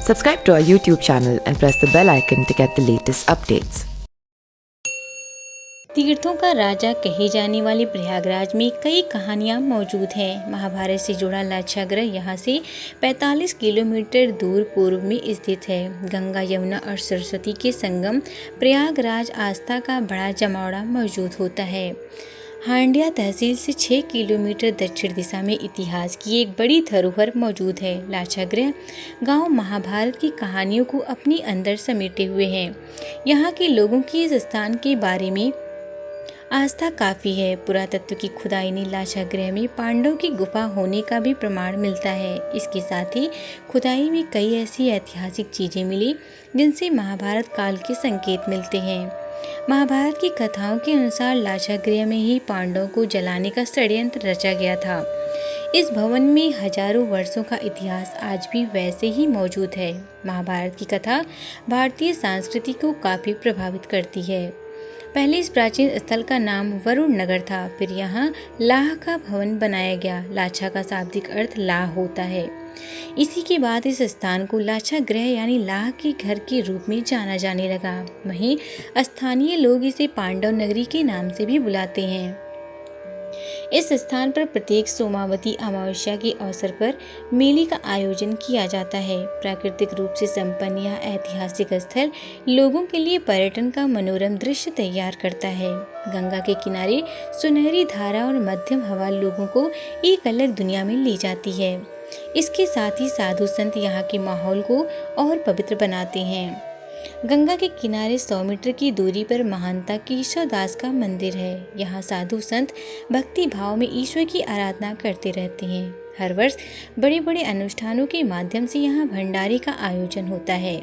Subscribe to our YouTube channel and press the bell icon to get the latest updates. तीर्थों का राजा कहे जाने वाले प्रयागराज में कई कहानियां मौजूद हैं। महाभारत से जुड़ा लाक्षागृह यहाँ से 45 किलोमीटर दूर पूर्व में स्थित है। गंगा, यमुना और सरस्वती के संगम प्रयागराज आस्था का बड़ा जमावड़ा मौजूद होता है। हांडिया तहसील से 6 किलोमीटर दक्षिण दिशा में इतिहास की एक बड़ी धरोहर मौजूद है। लाक्षागृह गांव महाभारत की कहानियों को अपने अंदर समेटे हुए हैं। यहाँ के लोगों की इस स्थान के बारे में आस्था काफ़ी है। पुरातत्व की खुदाई ने लाक्षागृह में पांडवों की गुफा होने का भी प्रमाण मिलता है। इसके साथ ही खुदाई में कई ऐसी ऐतिहासिक चीज़ें मिली जिनसे महाभारत काल के संकेत मिलते हैं। महाभारत की कथाओं के अनुसार लाक्षागृह में ही पांडवों को जलाने का षड्यंत्र रचा गया था। इस भवन में हजारों वर्षों का इतिहास आज भी वैसे ही मौजूद है। महाभारत की कथा भारतीय संस्कृति को काफ़ी प्रभावित करती है। पहले इस प्राचीन स्थल का नाम वरुण नगर था, फिर यहाँ लाह का भवन बनाया गया। लाछा का शाब्दिक अर्थ लाह होता है। इसी के बाद इस स्थान को लाक्षागृह यानी लाह के घर के रूप में जाना जाने लगा। वहीं स्थानीय लोग इसे पांडव नगरी के नाम से भी बुलाते हैं। इस स्थान पर प्रत्येक सोमावती अमावस्या के अवसर पर मेले का आयोजन किया जाता है। प्राकृतिक रूप से संपन्न यह ऐतिहासिक स्थल लोगों के लिए पर्यटन का मनोरम दृश्य तैयार करता है। गंगा के किनारे सुनहरी धारा और मध्यम हवा लोगों को एक अलग दुनिया में ले जाती है। इसके साथ ही साधु संत यहाँ के माहौल को और पवित्र बनाते हैं। गंगा के किनारे 100 मीटर की दूरी पर महानता केशव दास का मंदिर है। यहाँ साधु संत भक्ति भाव में ईश्वर की आराधना करते रहते हैं। हर वर्ष बड़े बड़े अनुष्ठानों के माध्यम से यहाँ भंडारे का आयोजन होता है।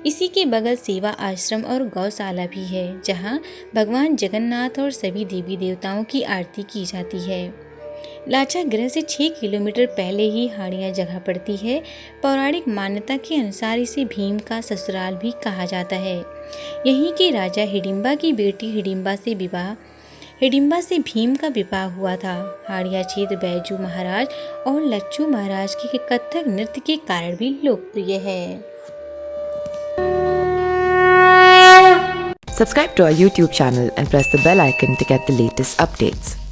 इसी के बगल सेवा आश्रम और गौशाला भी है, जहाँ भगवान जगन्नाथ और सभी देवी देवताओं की आरती की जाती है। लाक्षागृह से 6 किलोमीटर पहले ही हाड़िया जगह पड़ती है। पौराणिक मान्यता के अनुसार इसे भीम का ससुराल भी कहा जाता है। यहीं के राजा हिडिंबा की बेटी हिडिंबा से भीम का विवाह हुआ था। हाड़िया क्षेत्र बैजू महाराज और लच्छू महाराज के कथक नृत्य के कारण भी लोकप्रिय है। Subscribe to our YouTube channel and press the bell icon to get the latest updates.